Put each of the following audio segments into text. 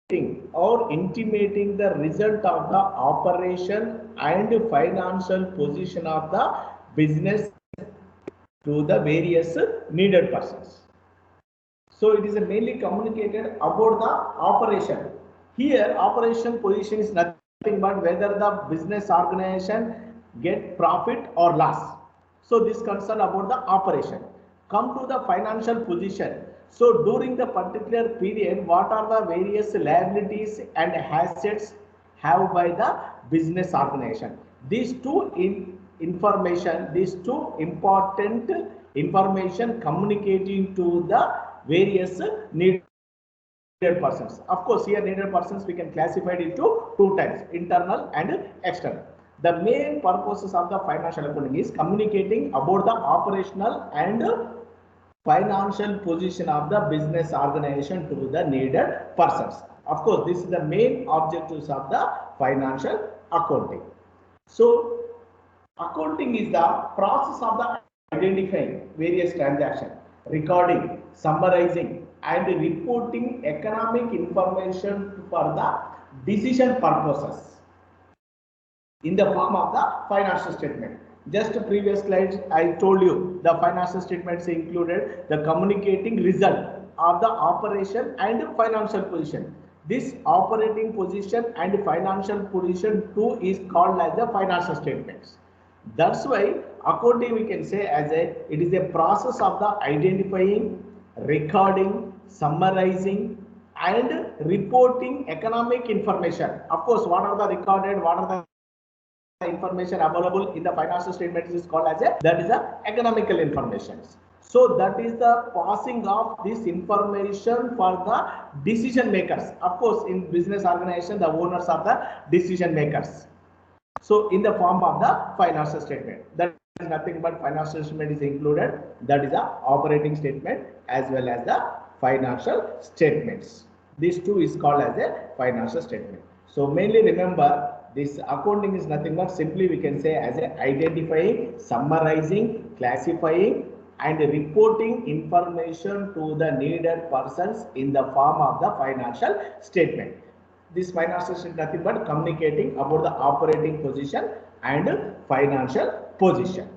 or intimating the result of the operation and financial position of the business to the various needed persons. So it is mainly communicated about the operation. Here operation position is nothing but whether the business organization get profit or loss. So this concern about the operation. Come to the financial position. So during the particular period, what are the various liabilities and assets have by the business organization? These two information, these two important information communicating to the various needed persons. Of course, here needed persons we can classify it into two types, internal and external. The main purposes of the financial accounting is communicating about the operational and financial position of the business organization to the needed persons. Of course, this is the main objectives of the financial accounting. So, accounting is the process of the identifying various transactions, recording, summarizing, and reporting economic information for the decision purposes in the form of the financial statement. Just previous slides I told you the financial statements included the communicating result of the operation and financial position. This operating position and financial position too is called as the financial statements. That's why accounting we can say as it is a process of the identifying, recording, summarizing and reporting economic information. Of course, what are the recorded, what are the information available in the financial statements is called as that is the economical information. So that is the passing of this information for the decision makers. Of course, in business organization, the owners are the decision makers. So in the form of the financial statement, that is nothing but financial statement is included. That is the operating statement as well as the financial statements. These two is called as a financial statement. So mainly remember, this accounting is nothing but simply we can say as a identifying, summarizing, classifying and reporting information to the needed persons in the form of the financial statement. This financial statement nothing but communicating about the operating position and financial position.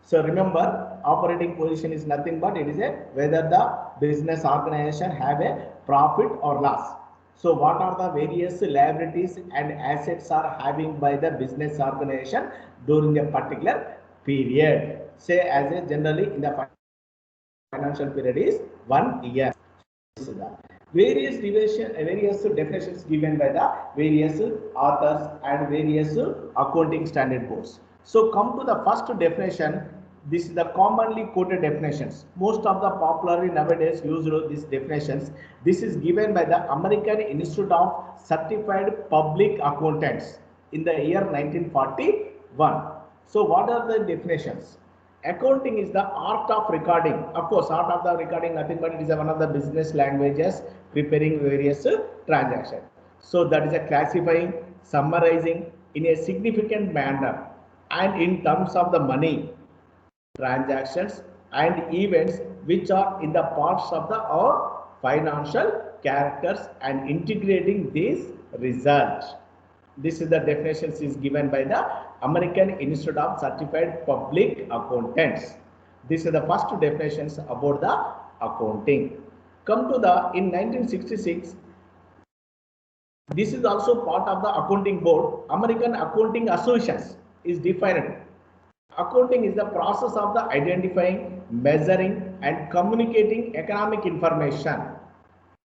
So remember, operating position is nothing but it is a whether the business organization have a profit or loss. So what are the various liabilities and assets are having by the business organization during a particular period? Say as a generally in the financial period is 1 year. Various definitions given by the various authors and various accounting standard boards. So come to the first definition. This is the commonly quoted definitions. Most of the popularly nowadays used these definitions. This is given by the American Institute of Certified Public Accountants in the year 1941. So what are the definitions? Accounting is the art of recording. Of course, art of the recording nothing but it is one of the business languages preparing various transactions. So that is a classifying, summarizing in a significant manner and in terms of the money, transactions and events which are in the parts of the or financial characters and integrating these results. This is the definitions is given by the American Institute of Certified Public Accountants. This is the first definitions about the accounting. Come to the in 1966. This is also part of the accounting board. American Accounting Associations is defined. Accounting is the process of the identifying, measuring and communicating economic information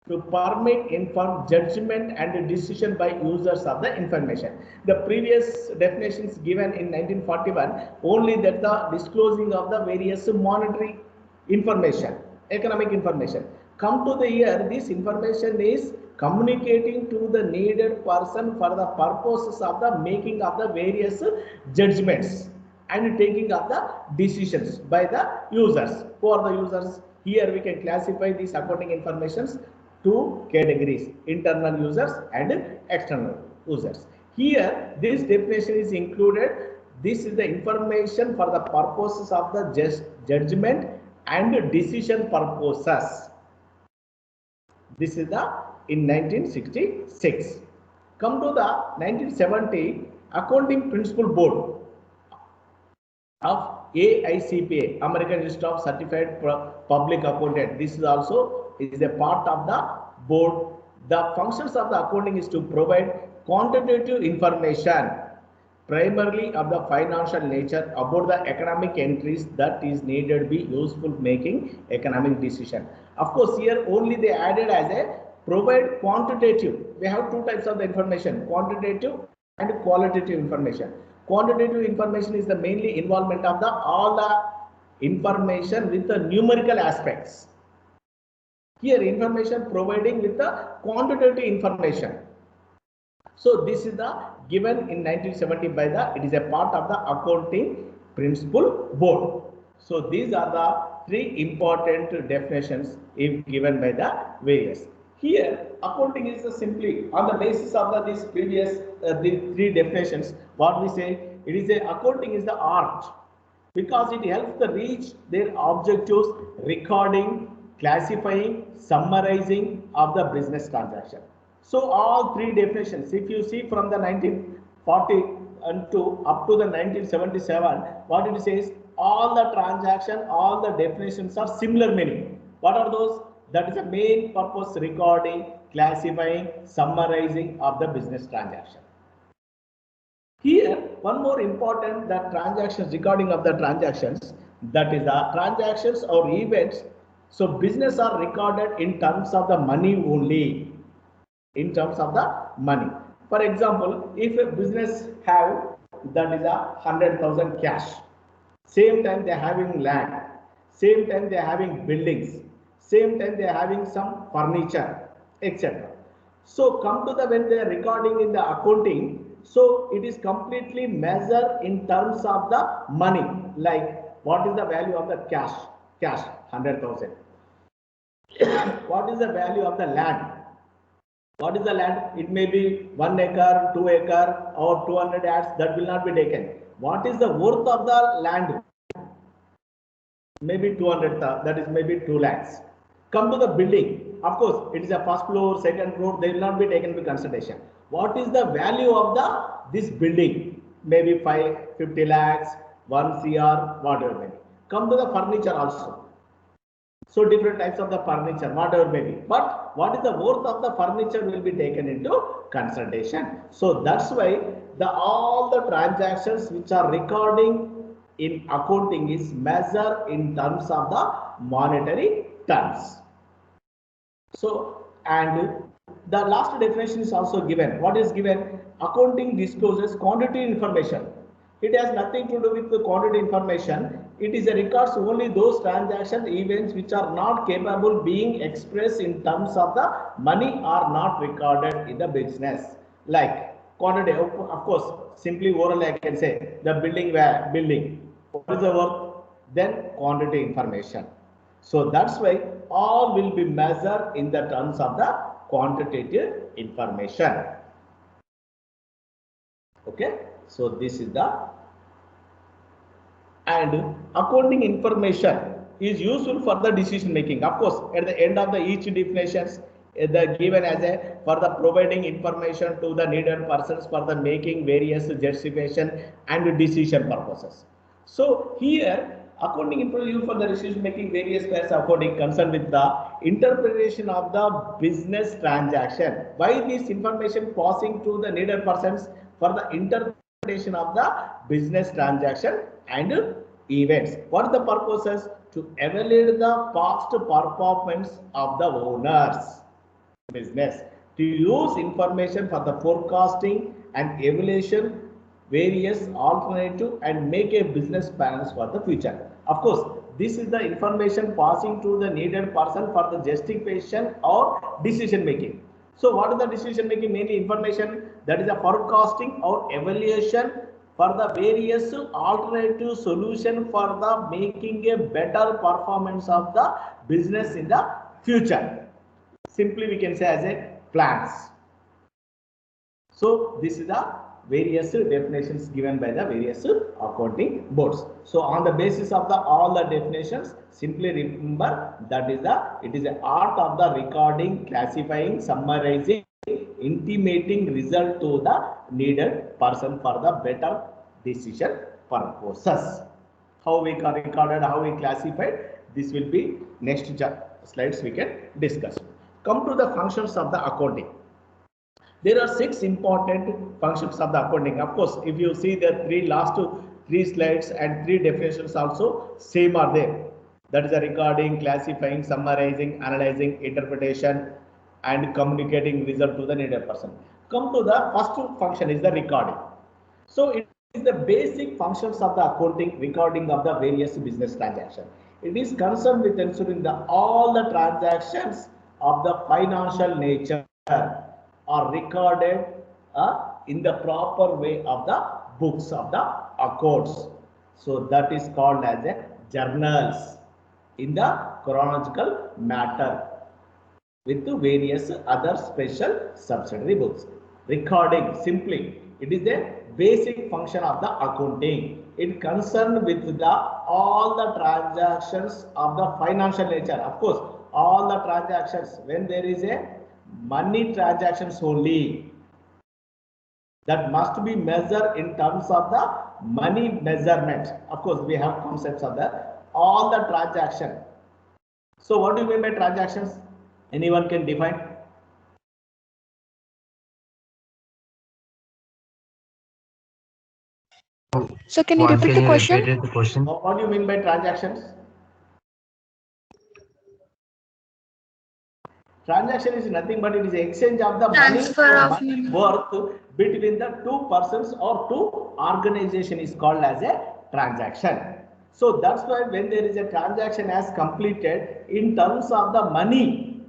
to permit informed judgment and decision by users of the information. The previous definitions given in 1941 only that the disclosing of the various monetary information, economic information. Come to the year, this information is communicating to the needed person for the purposes of the making of the various judgments and taking of the decisions by the users. Who are the users? Here we can classify these accounting informations two categories, internal users and external users. Here this definition is included. This is the information for the purposes of the judgment and decision purposes. This is the in 1966. Come to the 1970 Accounting Principle Board of AICPA, American Institute of Certified Public Accountant. This is also a part of the board. The functions of the accounting is to provide quantitative information, primarily of the financial nature, about the economic entries that is needed to be useful making economic decision. Of course, here only they added as a provide quantitative. We have two types of the information, quantitative and qualitative information. Quantitative information is the mainly involvement of the all the information with the numerical aspects. Here information providing with the quantitative information. So this is the given in 1970 by the, it is a part of the Accounting Principle Board. So these are the three important definitions if given by the various. Here accounting is simply on the basis of this previous the three definitions. What we say, it is a accounting is the art, because it helps to reach their objectives, recording, classifying, summarizing of the business transaction. So all three definitions, if you see from the 1940 and up to the 1977, what it says, all the transaction, all the definitions are similar meaning. What are those? That is the main purpose, recording, classifying, summarizing of the business transaction. Here, one more important, that transactions, recording of the transactions, that is the transactions or events. So business are recorded in terms of the money only, in terms of the money. For example, if a business have, that is a 100,000 cash, same time they are having land, same time they are having buildings, same time they are having some furniture, etc. So come to the, when they are recording in the accounting, so it is completely measured in terms of the money, like what is the value of the cash 100,000. What is the value of the land? What is the land? It may be 1 acre, 2 acre or 200 acres, that will not be taken. What is the worth of the land? Maybe 200, that is maybe 2 lakhs. Come to the building. Of course, it is a first floor, second floor, they will not be taken into consideration. What is the value of this building? Maybe 50 lakhs, 1 CR, whatever may be. Come to the furniture also. So different types of the furniture, whatever may be. But what is the worth of the furniture will be taken into consideration. So that's why all the transactions which are recording in accounting is measured in terms of the monetary terms. So, and the last definition is also given. What is given? Accounting discloses quantity information. It has nothing to do with the quantity information. It is a records only those transaction events which are not capable being expressed in terms of the money are not recorded in the business. Like quantity, of course, simply orally I can say the building, what is the worth? Then quantity information. So that's why all will be measured in the terms of the quantitative information. Okay, so this is the, and accounting information is useful for the decision making. Of course, at the end of the each definitions, the given as a for the providing information to the needed persons for the making various justification and decision purposes. So here accounting information used for the decision making various pairs of accounting concerned with the interpretation of the business transaction. Why this information passing to the needed persons for the interpretation of the business transaction and events. What are the purposes? To evaluate the past performance of the owners business, to use information for the forecasting and evaluation various alternative and make a business plans for the future. Of course, this is the information passing to the needed person for the justification or decision making. So what is the decision making? Mainly information that is a forecasting or evaluation for the various alternative solution for the making a better performance of the business in the future. Simply we can say as a plans. So this is the various definitions given by the various accounting boards. So on the basis of the all the definitions, simply remember that is it is an art of the recording, classifying, summarizing, intimating result to the needed person for the better decision purposes. How we recorded, how we classified, this will be next slides we can discuss. Come to the functions of the accounting. There are 6 important functions of the accounting. Of course, if you see the last 3 slides and 3 definitions also same are there. That is the recording, classifying, summarizing, analyzing, interpretation, and communicating result to the needed person. Come to the first function is the recording. So it is the basic functions of the accounting, recording of the various business transactions. It is concerned with ensuring that all the transactions of the financial nature are recorded in the proper way of the books of the accounts. So that is called as a journals in the chronological matter with various other special subsidiary books. Recording, simply, it is the basic function of the accounting. It concerned with the all the transactions of the financial nature. Of course, all the transactions, when there is a money transactions only, that must be measured in terms of the money measurement. Of course, we have concepts of the all the transaction. So what do you mean by transactions? Anyone can define? So can you repeat the question? What do you mean by transactions? Transaction is nothing but it is exchange of the money worth between the 2 persons or 2 organization is called as a transaction. So that's why when there is a transaction as completed in terms of the money,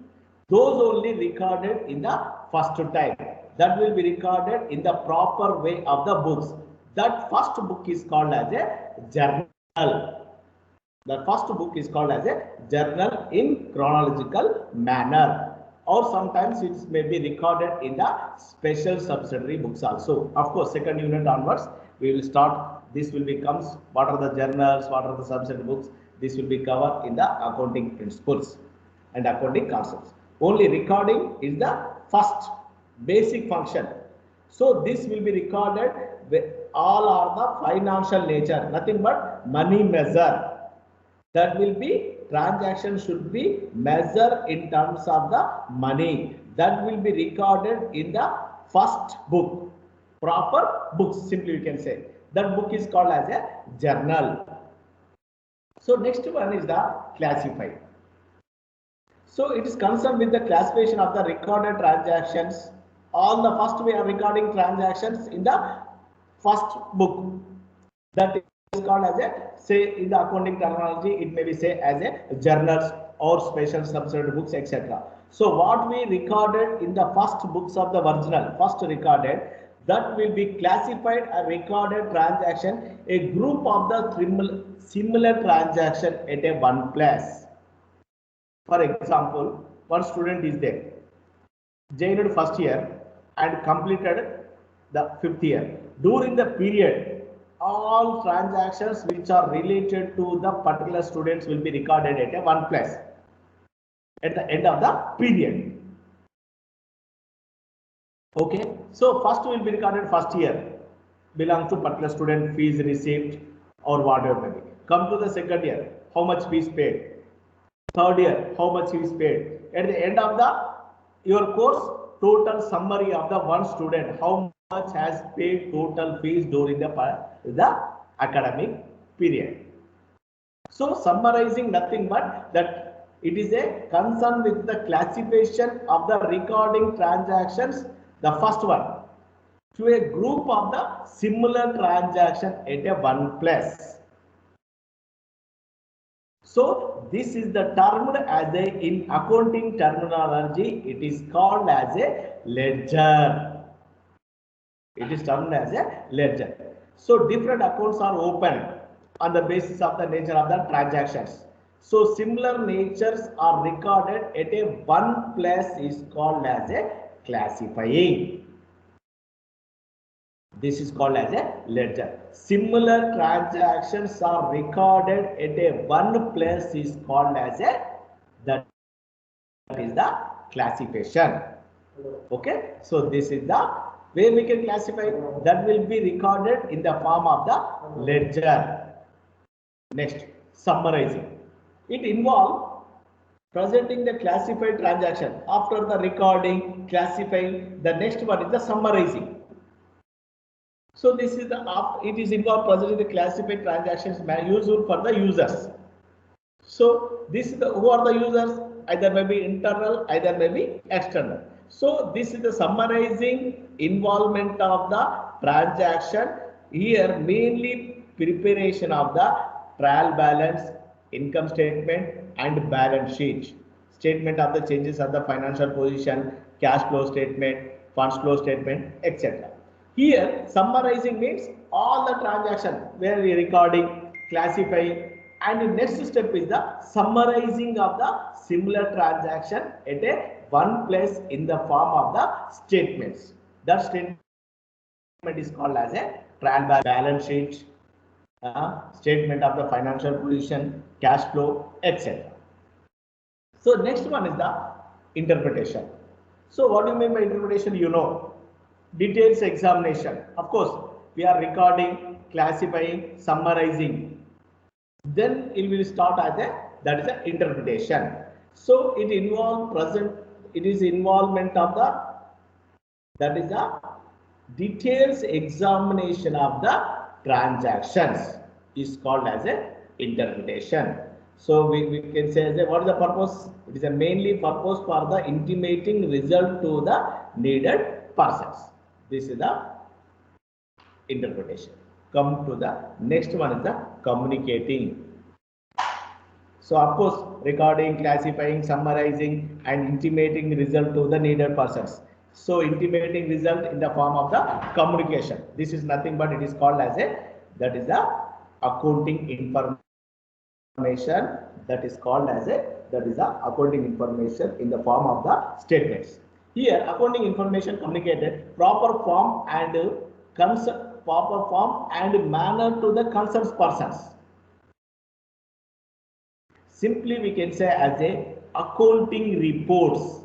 those only recorded in the first time. That will be recorded in the proper way of the books. That first book is called as a journal. The first book is called as a journal in chronological manner, or sometimes it may be recorded in the special subsidiary books also. Of course, second unit onwards, we will start. This will becomes what are the journals, what are the subsidiary books. This will be covered in the accounting principles and accounting concepts. Only recording is the first basic function. So this will be recorded. All are the financial nature, nothing but money measure. That will be transaction should be measured in terms of the money. That will be recorded in the first book, proper books, simply you can say. That book is called as a journal. So next one is the classified. So it is concerned with the classification of the recorded transactions. All the first we are recording transactions in the first book. That is called as a, say in the accounting terminology, it may be say as a journals or special subsidiary books, etc. So what we recorded in the first books of the original, first recorded, that will be classified a recorded transaction, a group of the similar transaction at a one place. For example, one student is there, joined first year and completed the 5th year. During the period, all transactions which are related to the particular students will be recorded at a one place at the end of the period. Okay, so first will be recorded first year, belongs to particular student, fees received or whatever may be. Come to the second year, how much fees paid. Third year, how much fees paid. At the end of your course, total summary of the one student, how much has paid total fees during the academic period. So summarizing nothing but that it is a concern with the classification of the recording transactions, the first one, to a group of the similar transaction at a one place. So this is the termed as a, in accounting terminology, it is called as a ledger. It is termed as a ledger. So different accounts are opened on the basis of the nature of the transactions. So similar natures are recorded at a one place is called as a classifying. This is called as a ledger. Similar transactions are recorded at a one place is called as a, that is the classification. Okay, so this is the way we can classify, that will be recorded in the form of the ledger. Next, summarizing. It involves presenting the classified transaction after the recording, classifying. The next one is the summarizing. So this is the it is involved presenting the classified transactions useful for the users. So this is the, who are the users? Either may be internal, either may be external. So this is the summarizing involvement of the transaction. Here mainly preparation of the trial balance, income statement and balance sheet. Statement of the changes of the financial position, cash flow statement, funds flow statement, etc. Here summarizing means all the transaction where we recording, classifying, and the next step is the summarizing of the similar transaction at a one place in the form of the statements. That statement is called as a trial balance sheet, statement of the financial position, cash flow, etc. So next one is the interpretation. So what do you mean by interpretation? You know, details examination. Of course, we are recording, classifying, summarizing. Then it will start as a, that is a interpretation. So it is involvement of the, that is a details examination of the transactions is called as a interpretation. So we can say as a, what is the purpose? It is a mainly purpose for the intimating result to the needed persons. This is the interpretation. Come to the next one is the communicating. So of course, recording, classifying, summarizing and intimating result to the needed persons. So intimating result in the form of the communication. This is nothing but it is called as a, that is the accounting information, that is called as a, that is the accounting information in the form of the statements. Here accounting information communicated proper form and manner to the concerned persons. Simply we can say as a accounting reports.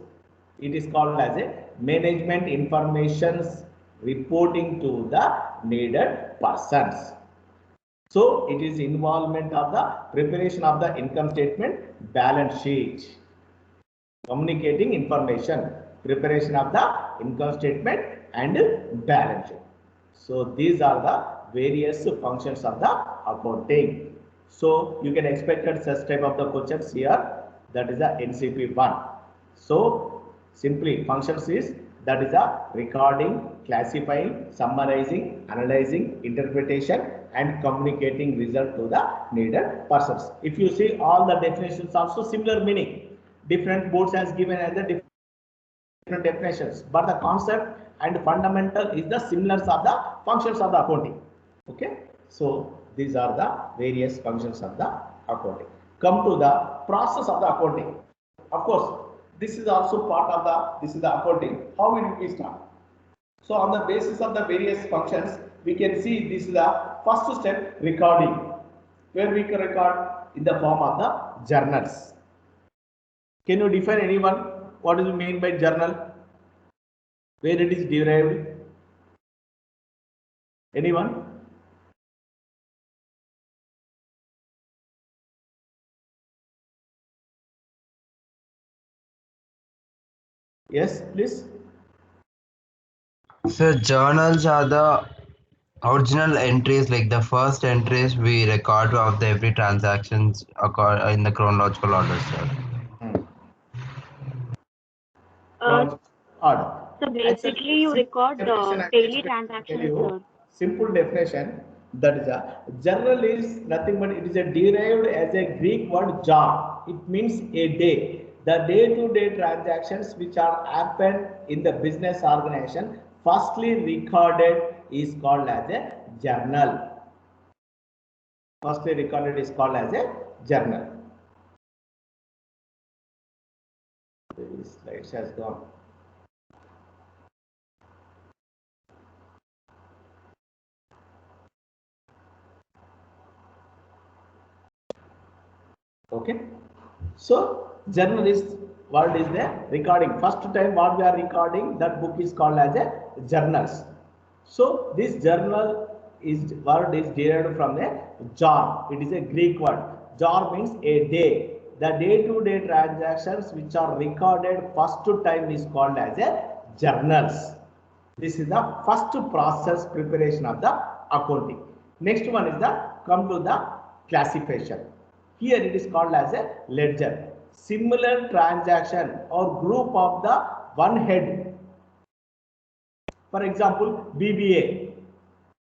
It is called as a management informations reporting to the needed persons. So it is involvement of the preparation of the income statement, balance sheet, communicating information, preparation of the income statement and balance sheet. So these are the various functions of the accounting. So you can expect such type of the questions here, that is the NCP 1. So simply functions is, that is the recording, classifying, summarizing, analyzing, interpretation and communicating result to the needed persons. If you see all the definitions also similar meaning. Different boards has given as a different definitions, but the concept and fundamental is the similars of the functions of the accounting. Okay, so these are the various functions of the accounting. Come to the process of the accounting. Of course, this is also part of the, this is the accounting. How will we start? So on the basis of the various functions, we can see this is the first step, recording, where we can record in the form of the journals. Can you define anyone? What do you mean by journal? Where it is derived? Anyone? Yes, please. So journals are the original entries, like the first entries we record of the every transactions in the chronological order, sir. Uh, Order. so Actually, basically, you record definition the I daily can tell transactions, you. sir. Simple definition. That is a journal is nothing but it is a derived as a Greek word jar. It means a day. The day-to-day transactions which are happen in the business organization, firstly recorded is called as a journal. Firstly recorded is called as a journal. The slides has gone. Okay. So journal is word is the recording. First time what we are recording, that book is called as a journals. So this journal is word is derived from a jar. It is a Greek word. Jar means a day. The day-to-day transactions which are recorded first time is called as a journals. This is the first process preparation of the accounting. Next one is the come to the classification. Here it is called as a ledger. Similar transaction or group of the one head. For example, BBA,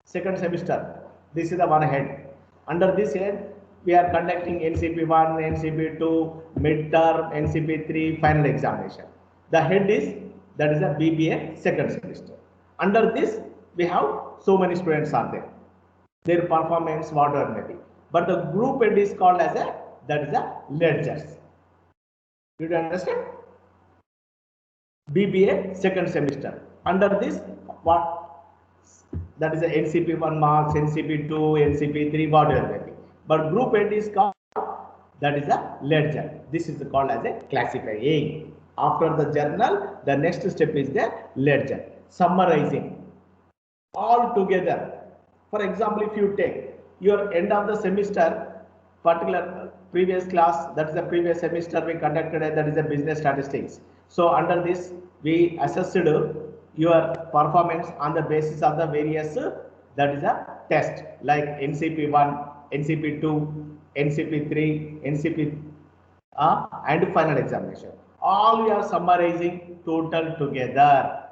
second semester. This is the one head. Under this head, we are conducting NCP1, NCP2, midterm, NCP3, final examination. The head is, that is a BBA second semester. Under this, we have so many students are there. Their performance, whatever may be. But the group head is called as a, that is a ledgers. Did you understand? BBA second semester. Under this, what? That is a NCP1 marks, NCP2, NCP3, whatever may be. But group head is called, that is a ledger. This is called as a classifying. After the journal, the next step is the ledger. Summarizing all together. For example, if you take your end of the semester, particular previous class, that is the previous semester we conducted, that is the business statistics. So under this, we assessed your performance on the basis of the various, that is a test like NCP1, NCP2, NCP3, NCP and final examination. All we are summarizing total together.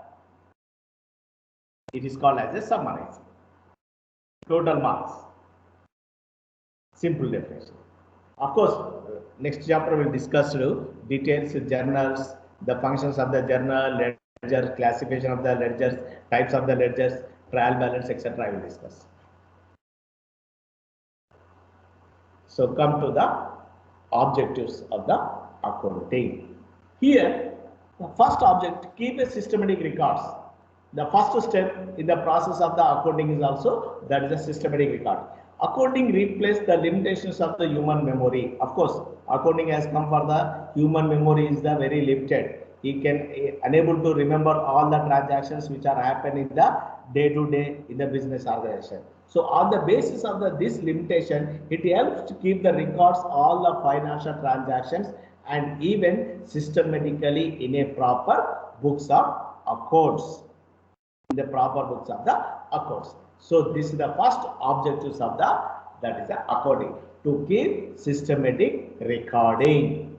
It is called as a summarizing. Total marks. Simple definition. Of course, next chapter will discuss details, journals, the functions of the journal, ledger, classification of the ledgers, types of the ledgers, trial balance, etc. I will discuss. So come to the objectives of the accounting. Here, the first object, keep a systematic records. The first step in the process of the accounting is also, that is a systematic record. Accounting replaces the limitations of the human memory. Of course, accounting has come for the human memory is the very limited. He can unable to remember all the transactions which are happening in the day-to-day in the business organization. So on the basis of this limitation, it helps to keep the records all the financial transactions and even systematically in a proper books of accounts. In the proper books of the accounts. So this is the first objectives of the, that is the accounting, to keep systematic recording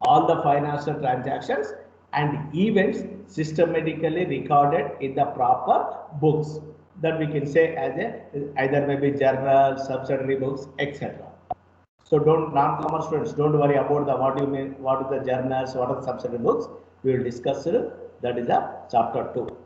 all the financial transactions and events systematically recorded in the proper books, that we can say as a either maybe journal, subsidiary books, etc. So don't, non-commerce students, don't worry about the what you mean, what is the journals, what are the subsidiary books. We will discuss that is the chapter 2.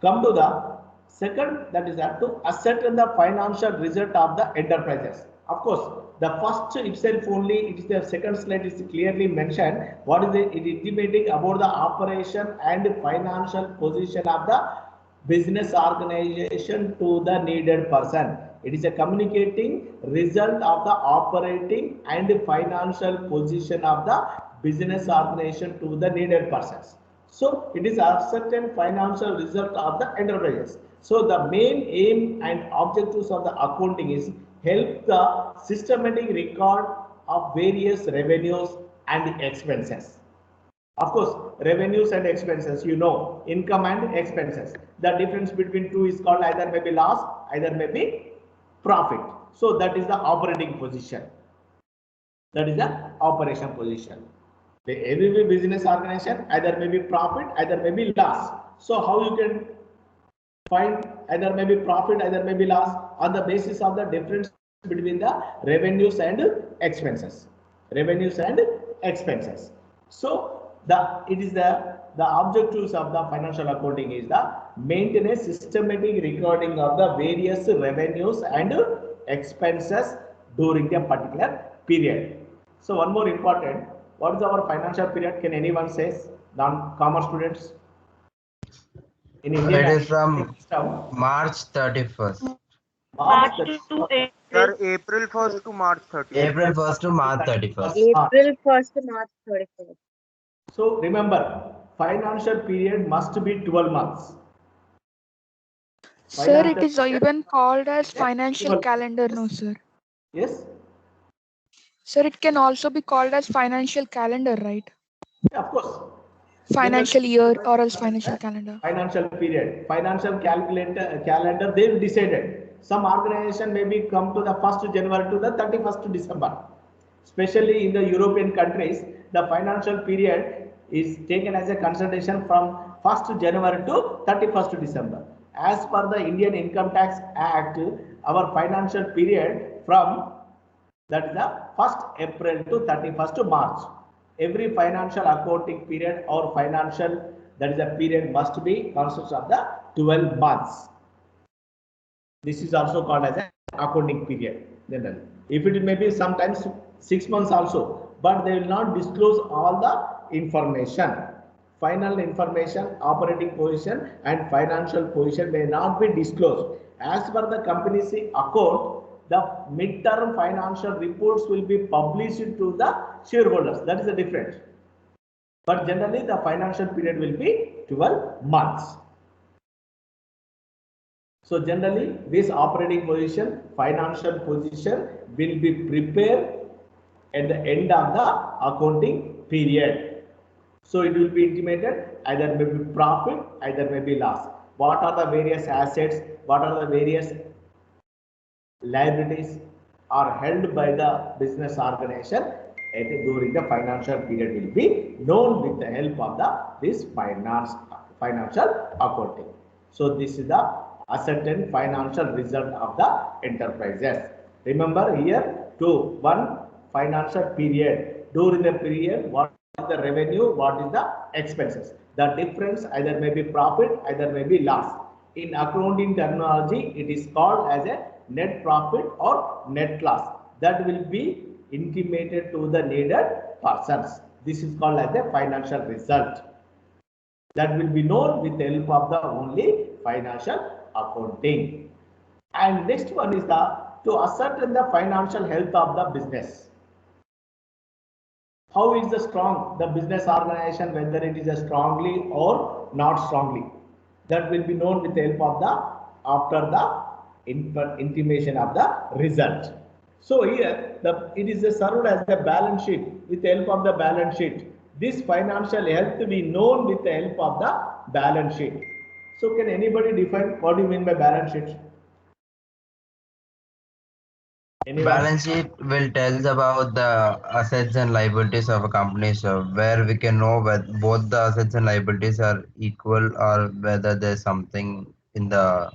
Come to the second, that is that to ascertain the financial result of the enterprises. Of course, the first itself only, it is the second slide is clearly mentioned. What is it intimating about the operation and financial position of the business organization to the needed person. It is a communicating result of the operating and financial position of the business organization to the needed persons. So it is a certain financial result of the enterprises. So the main aim and objectives of the accounting is help the systematic record of various revenues and expenses. Of course, revenues and expenses, you know, income and expenses. The difference between two is called either maybe loss, either maybe profit. So that is the operating position. That is the operation position. Every business organization either may be profit, either may be loss. So how you can find either may be profit, either may be loss on the basis of the difference between the revenues and expenses. Revenues and expenses. So it is the objectives of the financial accounting is the maintain a systematic recording of the various revenues and expenses during a particular period. So one more important, what is our financial period? Can anyone say? Non-commerce students? In India, It is from March 31st. March to 31st. Sir, April 1st to March 30th. April 1st to March 31st. April 1st to March 31st. So remember, financial period must be 12 months. Sir, it Financial is period- even called as financial 12 calendar, no, sir. Yes? Sir, it can also be called as financial calendar, right? Yeah, of course. Financial Generally, year or else financial calendar. Financial period, financial calendar, they've decided. Some organization maybe come to the 1st January to the 31st December. Especially in the European countries, the financial period is taken as a consideration from 1st January to 31st December. As per the Indian Income Tax Act, our financial period from that is the 1st April to 31st March. Every financial accounting period or financial, that is a period, must be consists of the 12 months. This is also called as an accounting period generally. If it may be sometimes 6 months also, but they will not disclose all the information. Final information, operating position and financial position may not be disclosed. As per the company's account, the midterm financial reports will be published to the shareholders. That is the difference. But generally the financial period will be 12 months. So generally this operating position, financial position will be prepared at the end of the accounting period. So it will be intimated either may be profit, either may be loss. What are the various assets? What are the various liabilities are held by the business organization during the financial period will be known with the help of this financial accounting. So this is the asset and financial result of the enterprises. Remember here one financial period. During the period, what is the revenue, what is the expenses? The difference either may be profit, either may be loss. In accounting terminology, it is called as a net profit or net loss. That will be intimated to the needed persons. This is called as a financial result. That will be known with the help of the only financial accounting. And next one is to ascertain the financial health of the business. How is the strong the business organization, whether it is a strongly or not strongly? That will be known with the help of after the intimation of the result. So here it is served as a balance sheet. With the help of the balance sheet, this financial health will be known with the help of the balance sheet. So can anybody define what do you mean by balance sheet? Anyone? Balance sheet will tells about the assets and liabilities of a company, so where we can know whether both the assets and liabilities are equal or whether there's something in the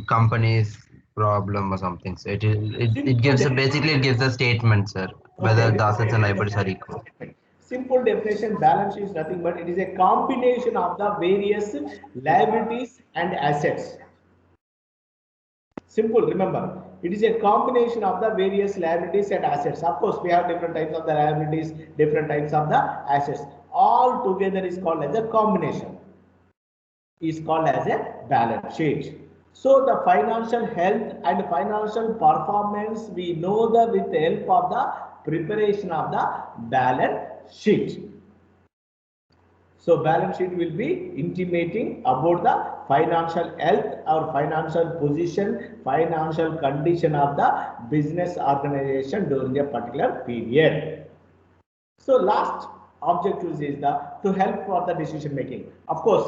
company's problem or something. So it gives basically it gives a statement, sir, whether the assets and liabilities are equal. Simple definition, balance sheet is nothing but it is a combination of the various liabilities and assets. Simple, remember, it is a combination of the various liabilities and assets. Of course, we have different types of the liabilities, different types of the assets. All together is called as a combination. Is called as a balance sheet. So the financial health and financial performance we know with the help of the preparation of the balance sheet. So balance sheet will be intimating about the financial health or financial position, financial condition of the business organization during a particular period. So last objective is to help for the decision making. Of course,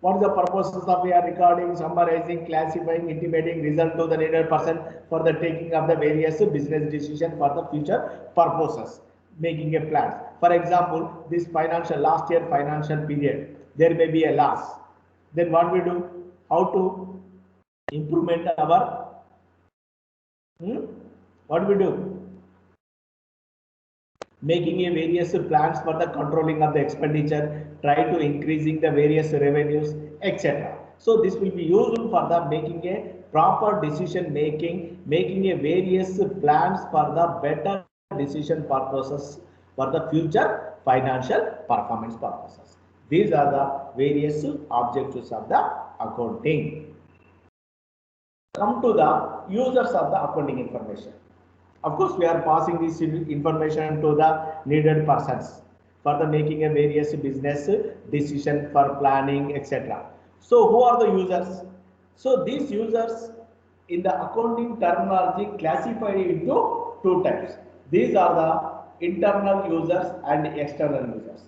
what is the purposes of we are recording, summarizing, classifying, intimating result to the needed person for the taking of the various business decision for the future purposes, making a plan. For example, this last year financial period, there may be a loss. Then what we do? How to implement our what we do? Making a various plans for the controlling of the expenditure, try to increasing the various revenues, etc. So this will be useful for the making a proper decision making a various plans for the better decision purposes for the future financial performance purposes. These are the various objectives of the accounting. come to the users of the accounting information. Of course, we are passing this information to the needed persons for the making a various business decision for planning, etc. So, who are the users? So, these users in the accounting terminology classified into two types. These are the internal users and external users.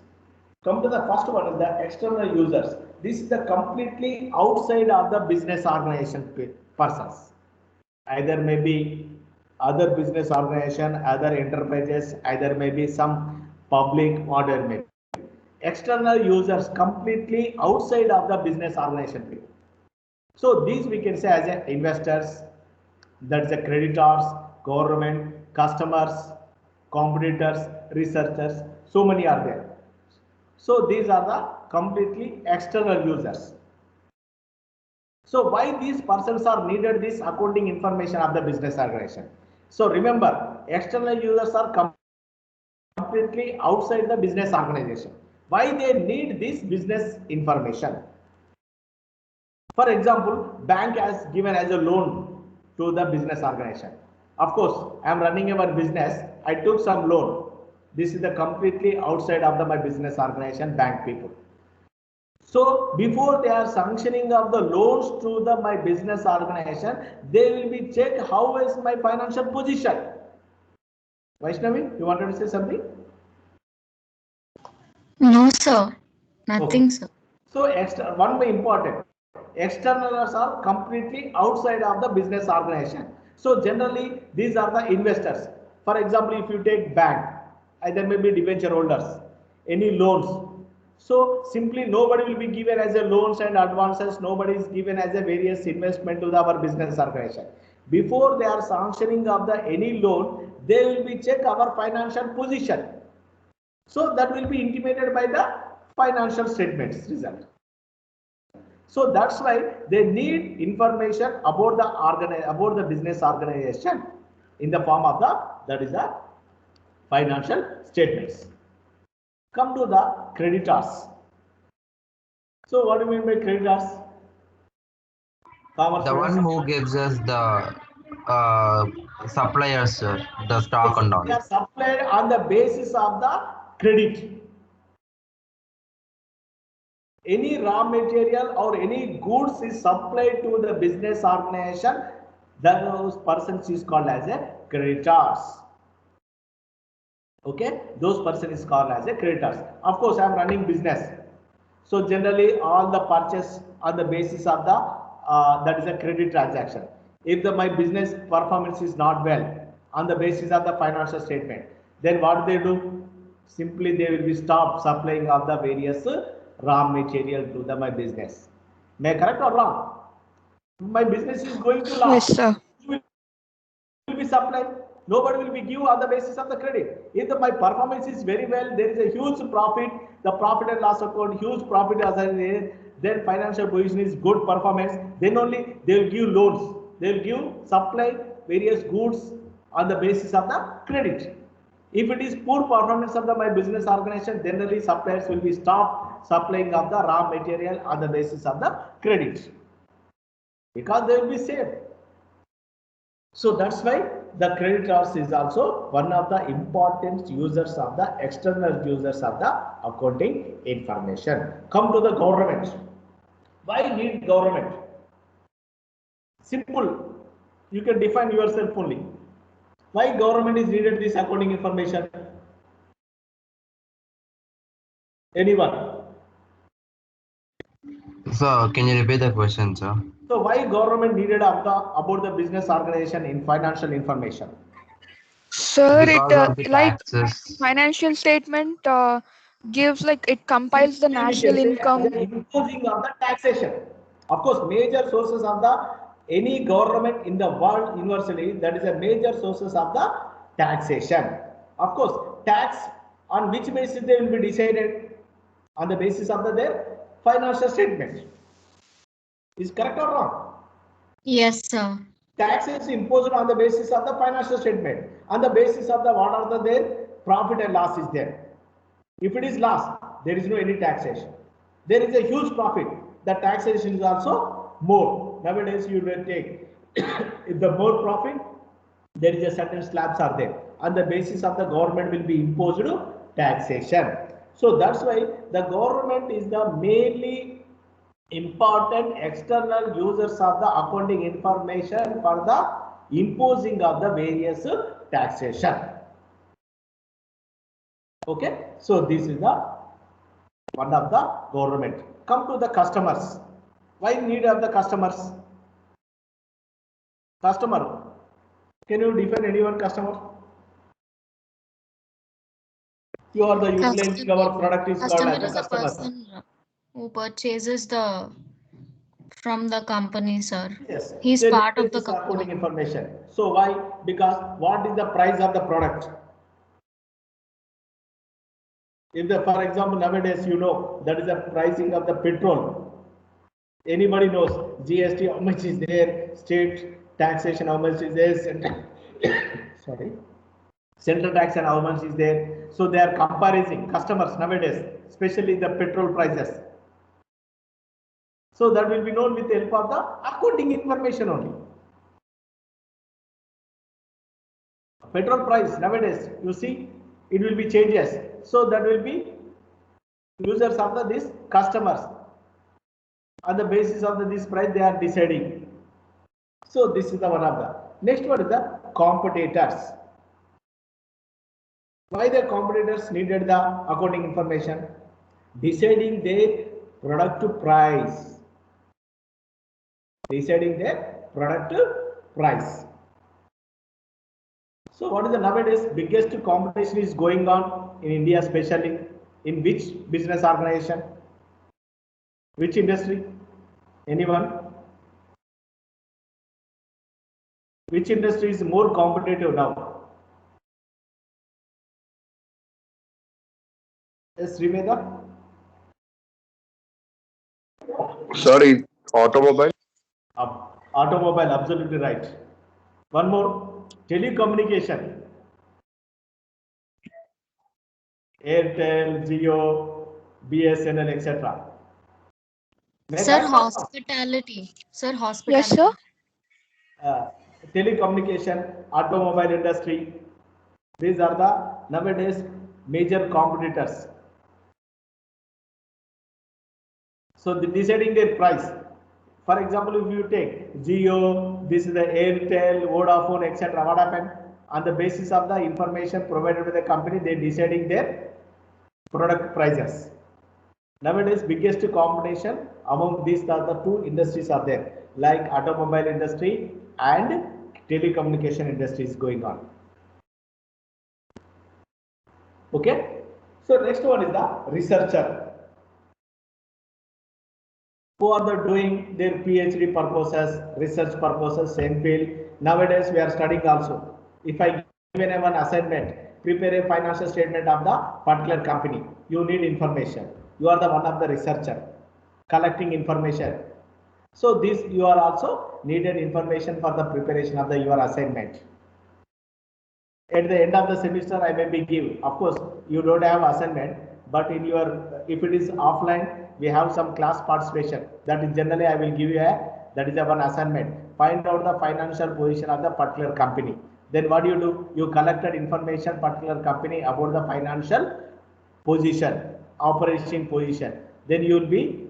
Come to the first one is the external users. This is the completely outside of the business organization persons. Either maybe other business organization, other enterprises, either maybe some public order maybe. External users completely outside of the business organization. So these we can say as a investors, that's the creditors, government, customers, competitors, researchers, so many are there. So these are the completely external users. So why these persons are needed this accounting information of the business organization? So remember, external users are completely outside the business organization. Why they need this business information? For example, bank has given as a loan to the business organization. Of course, I am running our business. I took some loan. This is the completely outside of my business organization, bank people. So before they are sanctioning of the loans to my business organization, they will be check how is my financial position. Vaishnavi, you wanted to say something? No, sir. Nothing, Okay. sir. So one way important. Externals are completely outside of the business organization. So generally these are the investors. For example, if you take bank, either maybe debenture holders, any loans. So simply nobody will be given as a loans and advances. Nobody is given as a various investment to our business organization. Before they are sanctioning of the any loan, they will be check our financial position. So that will be intimated by the financial statements result. So that's why they need information about the business organization in the form of that is the financial statements. Come to the creditors. So what do you mean by creditors? The one who gives us the suppliers, the stock and all. They are supplied on the basis of the credit. Any raw material or any goods is supplied to the business organization, those persons is called as a creditors. Okay, those person is called as a creditors. Of course, I am running business. So generally all the purchase on the basis of the that is a credit transaction. If my business performance is not well on the basis of the financial statement, then what they do? Simply they will be stop supplying of the various raw material to my business. May I correct or wrong? My business is going to Yes, last. sir. Will be supplied. Nobody will be give on the basis of the credit. If my performance is very well, there is a huge profit, the profit and loss account, huge profit as there, then financial position is good performance, then only they will give loans. They will give supply various goods on the basis of the credit. If it is poor performance of my business organization, generally suppliers will be stopped supplying of the raw material on the basis of the credit, because they will be saved. So that's why the creditors is also one of the important users of the external users of the accounting information. Come to the government. Why need government? Simple. You can define yourself only. Why government is needed this accounting information? Anyone? So can you repeat the question, sir? So why government needed about the business organization in financial information? Sir, Because of the like taxes. financial statement gives like it compiles the Simply we national can say income. as an imposing of the taxation. Of course, major sources of the any government in the world universally, that is a major sources of the taxation. Of course, tax on which basis they will be decided? On the basis of their financial statement. Is correct or wrong? Yes, sir. Tax is imposed on the basis of the financial statement. On the basis of the what are their profit and loss is there. If it is loss, there is no any taxation. There is a huge profit. The taxation is also more. Nowadays you will take if the more profit, there is a certain slabs are there. On the basis of the government will be imposed taxation. So that's why the government is the mainly important external users of the accounting information for the imposing of the various taxation. Okay, so this is the one of the government. Come to the customers. Why need of the customers? Customer. Can you define anyone customer? You are the utilizing our product is called Customer as a is a customer. person who purchases from the company, sir. Yes. He's They part need of the this accounting company. information. So why? Because what is the price of the product? If the, for example, nowadays you know that is the pricing of the petrol. Anybody knows GST how much is there, state taxation how much is there, central, sorry, central tax and how much is there. So they are comparing customers nowadays, especially the petrol prices. So that will be known with the help of the accounting information only. Petrol price nowadays, you see, it will be changes. So that will be users of the this customers. On the basis of this price, they are deciding. So this is the one of the. Next one is the competitors. Why the competitors needed the accounting information? Deciding their product price. Deciding their product price. So what is the nowadays biggest competition is going on in India, especially in which business organization? Which industry? Anyone? Which industry is more competitive now? Yes, Srimeda? Sorry, automobile. Automobile, absolutely right. One more, telecommunication. Airtel, Jio, BSNL, etc. Sir, hospitality. Sir, hospitality. Yes, sir. Telecommunication, automobile industry. These are the nowadays major competitors. So deciding their price. For example, if you take Jio, this is the Airtel, Vodafone, etc. What happened? On the basis of the information provided by the company, they deciding their product prices. Nowadays, biggest competition among these are the two industries are there, like automobile industry and telecommunication industry is going on. Okay. So next one is the researcher. Who are the doing their PhD purposes, research purposes, same field. Nowadays we are studying also. If I given one assignment, prepare a financial statement of the particular company, you need information. You are the one of the researcher, collecting information. So this you are also needed information for the preparation of the your assignment. At the end of the semester, I may be give. Of course, you don't have assignment, but in your if it is offline, we have some class participation. That is generally I will give you that is one assignment. Find out the financial position of the particular company. Then what do? You collected information particular company about the financial position, operation position. Then you will be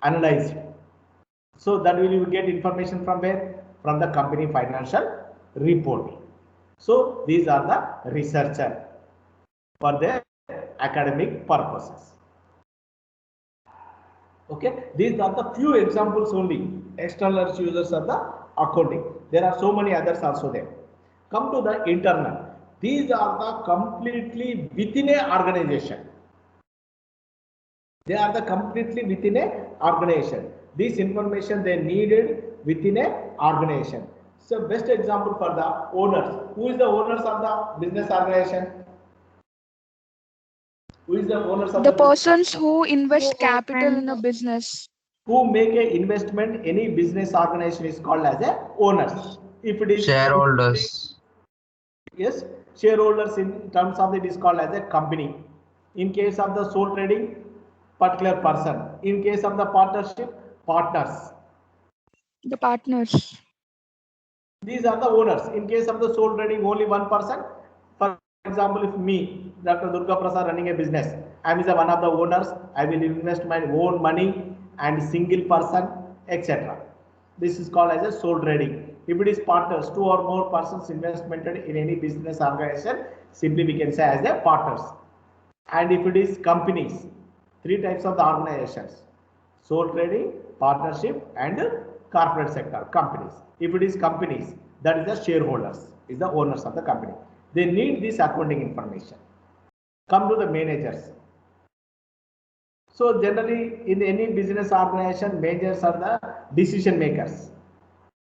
analyzed. So that will you get information from where? From the company financial report. So these are the researcher for their academic purposes. Okay, these are the few examples only. External users of the accounting. There are so many others also there. Come to the internal. These are the completely within a organization. They are the completely within a organization. This information they needed within a organization. So best example for the owners. Who is the owners of the business organization? Who is the owners of The the persons who invest Who capital in a open- business. who make a investment any business organization is called as a owners. If it is Shareholders. yes, shareholders in terms of it is called as a company. In case of the sole trading, particular person. In case of the partnership, partners. The partners. These are the owners. In case of the sole trading, only one person. For example, if me, Dr. Durga Prasad, running a business, I am one of the owners. I will invest my own money and single person, etc. This is called as a sole trading. If it is partners, 2 or more persons investment in any business organization, simply we can say as a partners. And if it is companies, 3 types of the organizations: sole trading, partnership, and corporate sector companies. If it is companies, that is the shareholders, is the owners of the company. They need this accounting information. Come to the managers. So generally in any business organization, managers are the decision makers.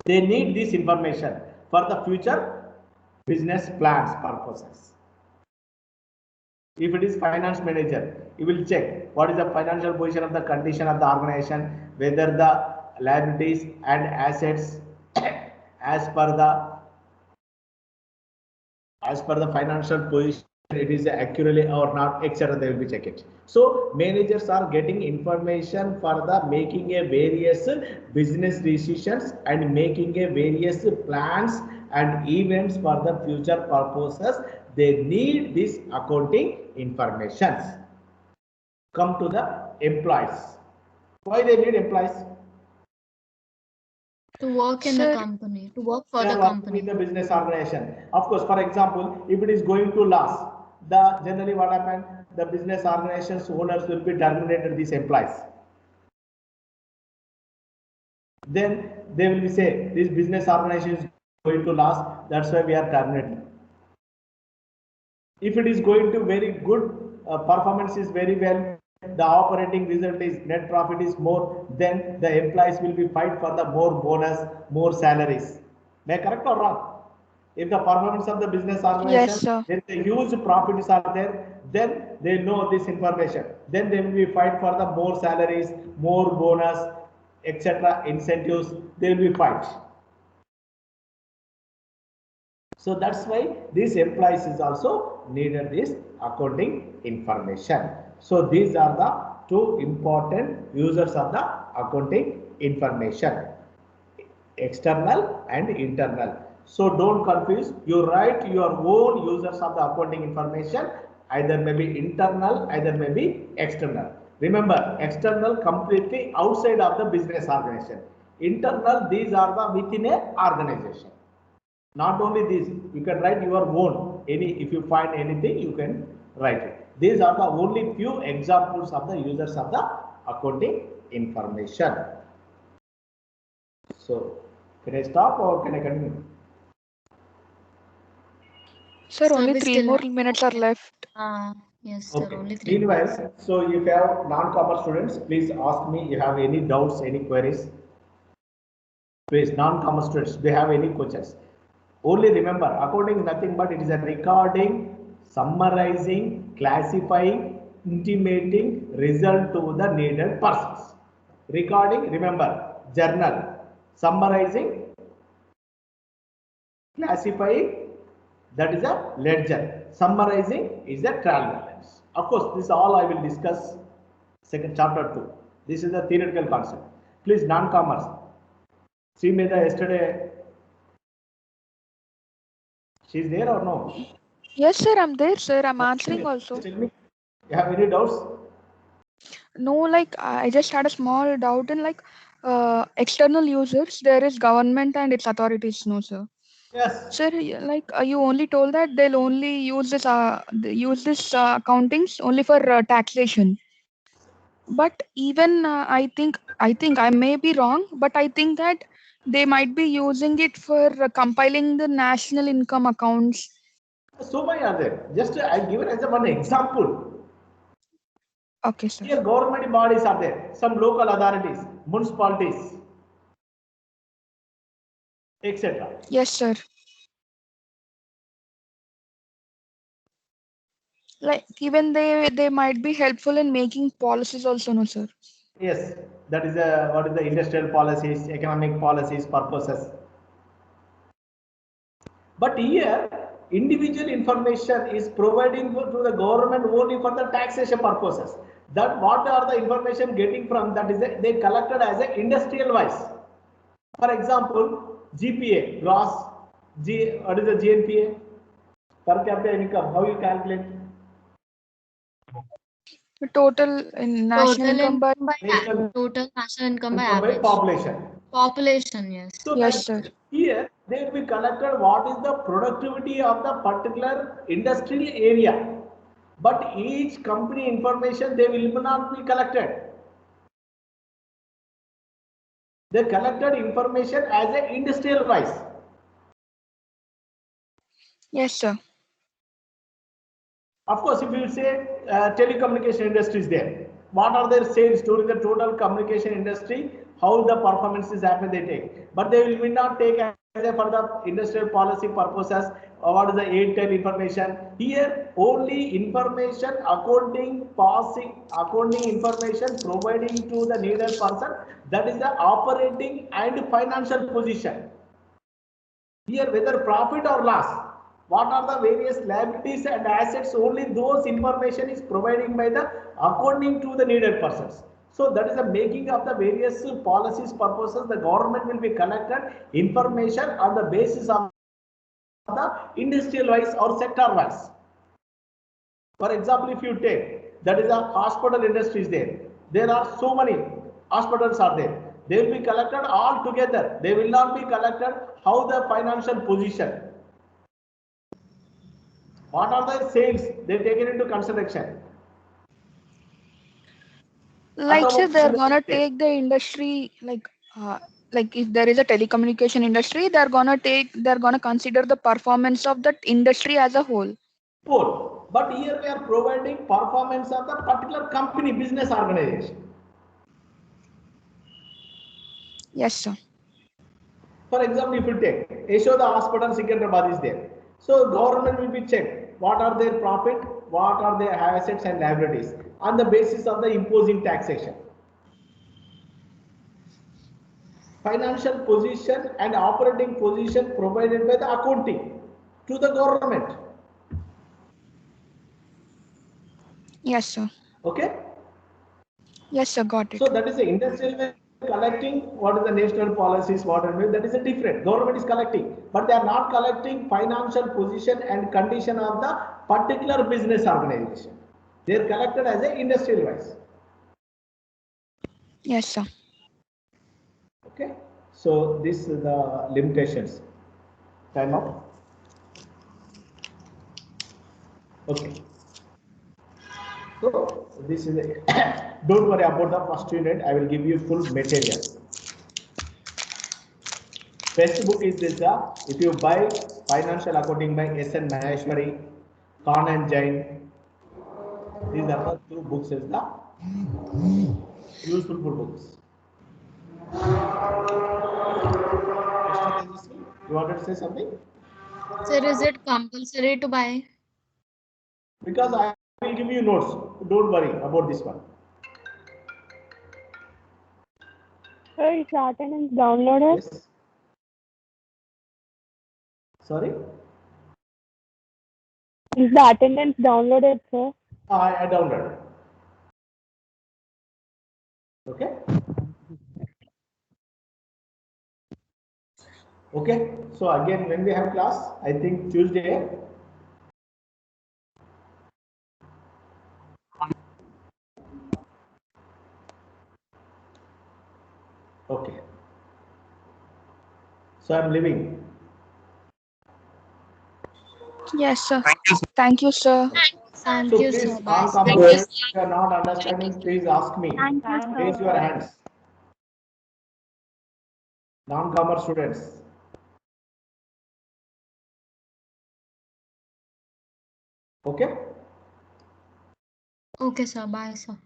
They need this information for the future business plans purposes. If it is finance manager, he will check what is the financial position of the condition of the organization, whether the liabilities and assets as per the financial position, it is accurately or not, etc. They will be check it. So managers are getting information for the making a various business decisions and making a various plans and events for the future purposes. They need this accounting information. Come to the employees. Why they need employees? To work in the company, to work for the company. The business organization. Of course, for example, if it is going to loss, generally what happens, the business organization's owners will be terminated these employees. Then they will be say, this business organization is going to loss, that's why we are terminated. If it is going to very good, performance is very well, the operating result is net profit is more, then the employees will be fight for the more bonus, more salaries. Am I correct or wrong? If the performance of the business organization, there is a huge profits are there, then they know this information. Then they will be fight for the more salaries, more bonus, etc. incentives. They will be fight. So that's why these employees is also needed this accounting information. So these are the 2 important users of the accounting information, external and internal. So don't confuse. You write your own users of the accounting information, either maybe internal, either maybe external. Remember, external completely outside of the business organization. Internal, these are the within a organization. Not only this, you can write your own. If you find anything, you can write it. These are the only few examples of the users of the accounting information. So, can I stop or can I continue? Sir, only 3 more minutes are left. Yes, sir, okay. only 3 Meanwhile, so if you have non-commerce students, please ask me if you have any doubts, any queries. Please, non-commerce students, they have any questions. Only remember, accounting is nothing but it is a recording, summarizing, classifying, intimating result to the needed persons. Recording, remember, journal. Summarizing, classifying, that is a ledger. Summarizing is a trial balance. Of course, this all I will discuss second chapter 2. This is the theoretical concept. Please, non-commerce. See me yesterday. She's there or no? Yes, sir, I'm there, sir. I'm answering also. Tell me, you have any doubts? No, like I just had a small doubt in like external users. There is government and its authorities. No, sir. Yes. Sir, like you only told that they'll only use this accountings only for taxation. But even I think I may be wrong, but I think that they might be using it for compiling the national income accounts. So many are there. Just I given as one example. Okay, sir. Here government bodies are there. Some local authorities, municipalities, etc. Yes, sir. Like even they might be helpful in making policies also, no, sir. Yes, that is what is the industrial policies, economic policies, purposes. But here, individual information is providing to the government only for the taxation purposes. That what are the information getting from that is they collected as a industrial wise. For example, GPA, gross What is the GNPA? Per capita income. How you calculate? The total in national income by National total national income by income by average. population. Population, yes. So yes, sir. here they will be collected what is the productivity of the particular industrial area. But each company information they will not be collected. They collected information as a industrial wise. Yes, sir. Of course, if you say telecommunication industry is there, what are their sales during the total communication industry? How the performance is happened they take, but they will not take as a for the industrial policy purposes. What is the Airtel information? Here only information accounting information providing to the needed person. That is the operating and financial position. Here whether profit or loss, what are the various liabilities and assets, only those information is providing by the accounting to the needed persons. So that is the making of the various policies purposes. The government will be collected information on the basis of the industrial wise or sector wise. For example, if you take that is a hospital industry is there. There are so many hospitals are there. They will be collected all together. They will not be collected how the financial position. What are the sales they taken into consideration? Like say they're gonna Industry. take the industry like if there is a telecommunication industry, they're gonna consider the performance of that industry as a whole. Whole. But here we are providing performance of the particular company business organization. Yes, sir. For example, if you take Yashoda Hospital, Secunderabad is there. So government will be checked what are their profit, what are their assets and liabilities on the basis of the imposing taxation. Financial position and operating position provided by the accounting to the government. Yes, sir. Okay. Yes, sir. Got it. So that is the industrial way collecting what is the national policies, what are that is a different. Government is collecting, but they are not collecting financial position and condition of the particular business organization. They are collected as a industrial wise. Yes, sir. Okay. So this is the limitations. Time up. Okay. So this is a don't worry about the first unit. I will give you full material. Best book is this. If you buy Financial Accounting by S.N. Maheshwari, Khan and Jain, these are the two books is the useful books. You wanted to say something? Sir, is it compulsory to buy? Because I will give you notes. Don't worry about this one. Sir, is the attendance downloaded? Yes. Sorry? Is the attendance downloaded, sir? I downloaded. Okay. Okay. So again, when we have class, I think Tuesday. Okay. So I'm leaving. Yes, sir. Thank you, sir. Thank So you, please, sir. Bye. non-commerce students, if you are not understanding, please ask me. Thank you, sir. Raise your hands. Non-commerce students. Okay. Okay, sir. Bye, sir.